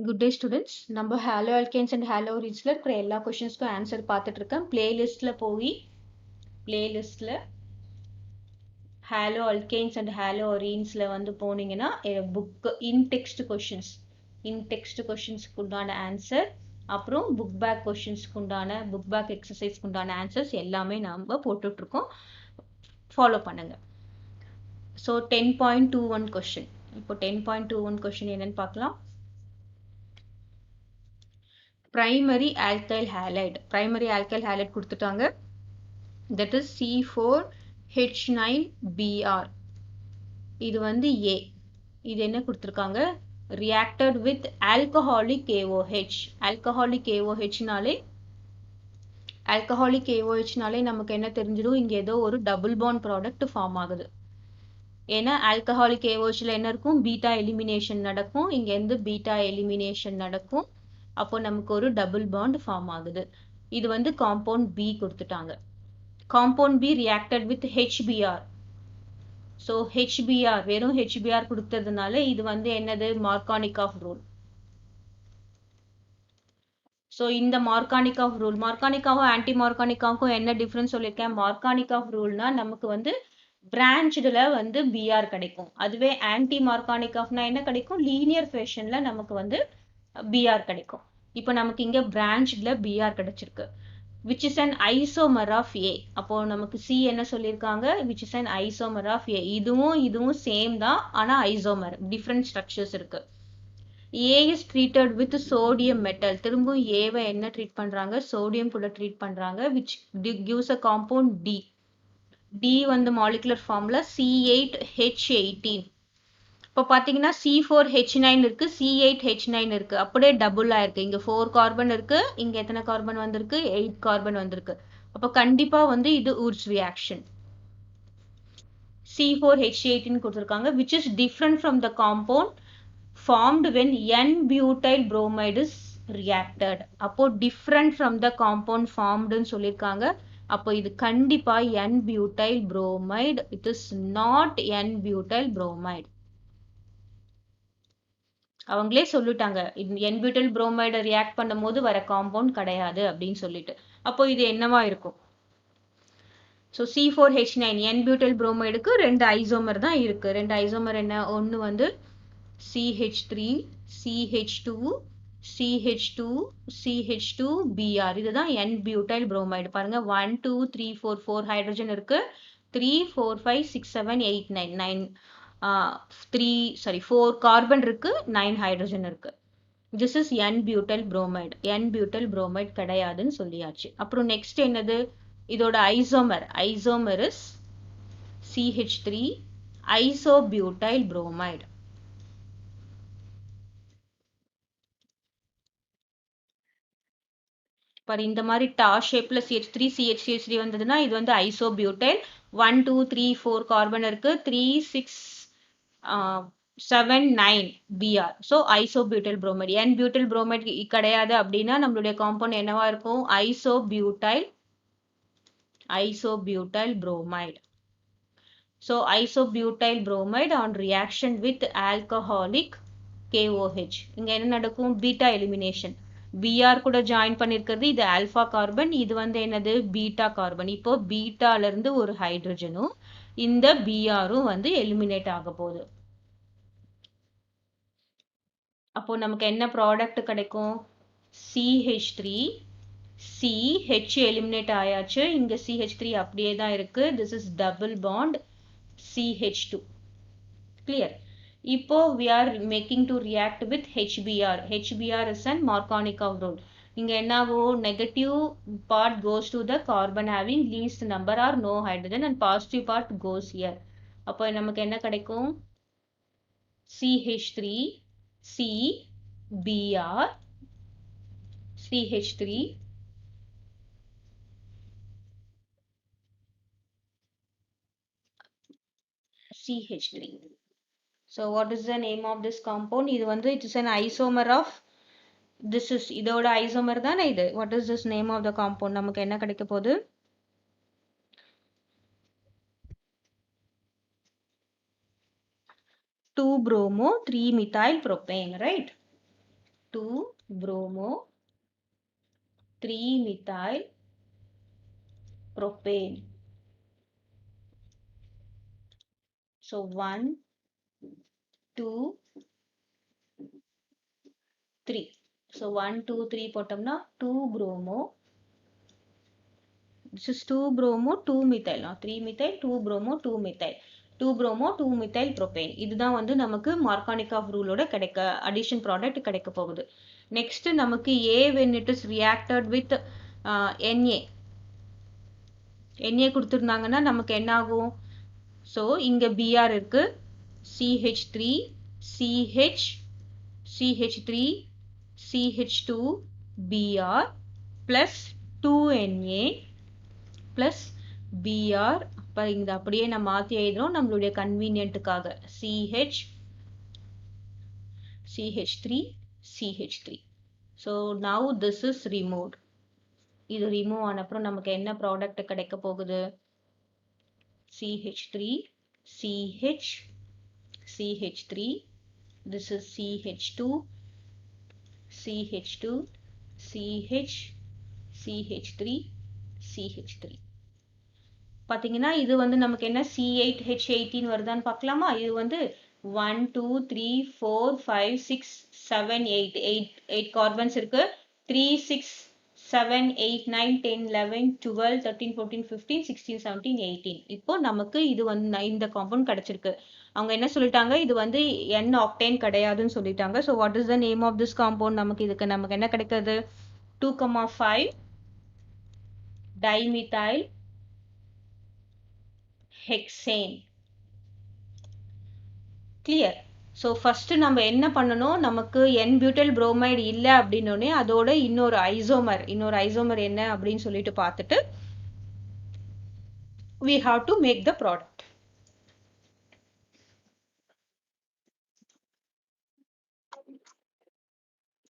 Good day students. நம்ம Halo alkanes and Halo ரீட்ஸில் இருக்கிற எல்லா கொஷின்ஸ்க்கும் ஆன்சர் பார்த்துட்டு இருக்கேன். பிளேலிஸ்ட்டில் ஹேலோ அல்கேன்ஸ் அண்ட் ஹேலோ அரீன்ஸில் வந்து போனீங்கன்னா புக் இன்டெக்ஸ்ட் கொஷின்ஸ்க்கு உண்டான ஆன்சர், அப்புறம் புக் பேக் எக்ஸசைஸ்க்கு உண்டான ஆன்சர்ஸ் எல்லாமே நம்ம போட்டுட்ருக்கோம். ஃபாலோ பண்ணுங்க. So 10.21 question. இப்போ 10.21 கொஷின் என்னன்னு பார்க்கலாம். primary alkyl halide கொடுத்துட்டாங்க. that is C4H9Br. இது வந்து A. இது என்ன கொடுத்துருக்காங்க? reacted with alcoholic KOH. alcoholic KOHனாலே நமக்கு என்ன தெரிஞ்சிடும்? இங்க ஏதோ ஒரு டபுள் பாண்ட் ப்ராடக்ட் ஃபார்ம் ஆகுது. ஏன்னா ஆல்கஹாலிக் KOHல என்ன இருக்கும்? பீட்டா எலிமினேஷன் நடக்கும். இங்க இருந்து பீட்டா எலிமினேஷன் நடக்கும். அப்போ நமக்கு ஒரு டபுள் பாண்ட் ஃபார்ம் ஆகுது. இது வந்து காம்பவுண்ட் B கொடுத்துட்டாங்க. Compound B reacted with HBr. So HBr, வெறும் HBr கொடுத்ததுனால இது வந்து என்னது? மார்கானிகாஃப் ரூல். ஸோ இந்த மார்கானிகாவும் ஆன்டி மார்கானிகாவுக்கும் என்ன டிஃப்ரென்ஸ் சொல்லியிருக்கேன்? மார்கானிகாஃப் ரூல்னா நமக்கு வந்து பிரான்ச்ல வந்து Br கிடைக்கும். அதுவே ஆன்டி மார்கானிகாஃப்னா என்ன கிடைக்கும்? லீனியர் ஃபேஷன்ல நமக்கு வந்து Br கிடைக்கும். இப்போ நமக்கு இங்க பிரான்ச்ல Br கிடைச்சிருக்கு. which is an isomer of A. அப்போ நமக்கு C என்ன சொல்லியிருக்காங்க? which is an isomer of A. இதுவும் சேம் தான், ஆனா ஐசோமர், டிஃப்ரெண்ட் ஸ்ட்ரக்சர்ஸ் இருக்கு. A is treated with sodium metal. திரும்பவும் ஏவை என்ன ட்ரீட் பண்றாங்க? சோடியம் கூட ட்ரீட் பண்றாங்க, which gives a compound D. D வந்து மாலிகுலர் ஃபார்ம்ல C8H18. இப்போ பார்த்தீங்கன்னா C4H9 இருக்கு, C8H9 இருக்கு, அப்படியே டபுள் ஆயிருக்கு. இங்க 4 கார்பன் இருக்கு, இங்க எத்தனை கார்பன் வந்திருக்கு? 8 கார்பன் வந்திருக்கு. அப்போ கண்டிப்பா வந்து இது ஊர்ஸ் ரியாக்ஷன். C4H18 கொடுத்துருக்காங்க, which is different from the compound formed when N-butyl bromide is reacted. அப்போ different from the compound formed ன்னு சொல்லியிருக்காங்க. அப்போ இது கண்டிப்பா N-butyl bromide. It is not N-butyl bromide. அவங்களே சொல்லிட்டாங்க, N-butyl bromide ரியாக்ட் பண்ணும்போது வர காம்பவுண்ட் கிடையாது அப்படின்னு சொல்லிட்டு. அப்போ இது என்னவா இருக்கும்? ஸோ C4H9 N-butyl bromideக்கு 2 ஐசோமர் தான் இருக்கு. 2 ஐசோமர் என்ன? ஒன்று வந்து CH3, CH2, CH2, CH2Br. இதுதான் N-butyl bromide. பாருங்க 1 2 3 4 4 ஹைட்ரஜன் இருக்கு. 3 4 5 6 7 8 9 4 கார்பன் இருக்கு, 9 ஹைட்ரஜன் இருக்கு. This is N-butyl bromide. N-butyl bromide கிடையாதுன்னு சொல்லியாச்சு. அப்புறம் நெக்ஸ்ட் என்னது? இதோட isomer is CH3 isobutyl bromide. பாரு, இந்த மாதிரி ஷேப்ல CH3 வந்ததுன்னா இது வந்து ஐசோபியூட்டைல். 1 2 3 4 கார்பன் இருக்கு, 3 6 7 9 Br. So isobutyl bromide. N-butyl bromide கிடையாது அப்படின்னா நம்மளுடைய காம்பவுண்ட் என்னவா இருக்கும்? Isobutyl bromide. So isobutyl bromide on reaction with alcoholic KOH. இங்க என்ன நடக்கும்? Beta elimination. Br கூட ஜாயின் பண்ணிருக்கிறது இது ஆல்பா கார்பன், இது வந்து என்னது? Beta carbon. இப்போ பீட்டால இருந்து ஒரு ஹைட்ரஜனும் இந்த Br-ம் வந்து எலிமினேட் ஆக போகுது. அப்போ நமக்கு என்ன ப்ராடக்ட் கிடைக்கும்? CH3 CH எலிமினேட் ஆயாச்சு, இங்க CH3 அப்படியே தான் இருக்கு. This is double bond CH2. clear? இப்போ we are making to react with HBr. HBr is an Markovnikov rule. இங்க என்ன ஆகும்? Negative part goes to the carbon having least number or no hydrogen and positive part goes here. அப்போ நமக்கு என்ன கிடைக்கும்? CH3 CBr CH3 CH3. So what is the name of this compound? இது வந்து it is an isomer of this is இதோட isomer தானே இது. what is this name of the compound? நமக்கு என்ன கிடைக்க போகுது? 2 bromo 3 methyl propane, right? 2 bromo 3 methyl propane. So 1 2 3. So 1 2 3 போட்டோம்னா 2 bromo. This is 2 bromo 2 methyl. 3 methyl 2 bromo 2 methyl. 2 bromo 2 methyl propane. இதுதான் வந்து நமக்கு Markovnikov rule ஓட கிடைக்க addition product கிடைக்க போகுது. Next நமக்கு A when it is reacted with Na. Na கொடுத்திருந்தாங்கன்னா நமக்கு என்ன ஆகும்? So இங்க Br இருக்கு. CH3 CH CH3 CH2 Br plus 2Na plus Br. அப்ப இங்க அப்படியே நம்ம மாத்தி எழுதுறோம் நம்மளுடைய கன்வீனியன்ட்டுக்காக. CH CH3 CH3. So now this is removed. இது ரிமூவ் ஆன அப்புறம் நமக்கு என்ன ப்ராடக்ட் கிடைக்க போகுது? CH3 CH CH3. This is CH2 CH2 CH CH3 CH3. பாத்தீங்கன்னா இது வந்து நமக்கு என்ன C8H18 வருதான்னு பார்க்கலாமா? இது வந்து 1 2 3 4 5 6 7 8 8 கார்பன்ஸ் இருக்கு. 3 6 7 8 9 10 11 12 13 14 15 16 17 18. இப்போ நமக்கு இது வந்து இந்த காம்பவுண்ட் கிடைச்சிருக்கு. அவங்க என்ன சொல்லிட்டாங்க? இது வந்து n ஆக்டேன் கிடையாதுன்னு சொல்லிட்டாங்க. So what is the name of this compound? நமக்கு என்ன கிடைக்குது? 2,5 dimethyl hexane. Clear? So first நம்ம என்ன பண்ணணும்? நமக்கு n-butyl bromide இல்ல அப்படின்னோடனே அதோட இன்னொரு ஐசோமர் என்ன அப்படின்னு சொல்லிட்டு பார்த்துட்டு we have to make the product.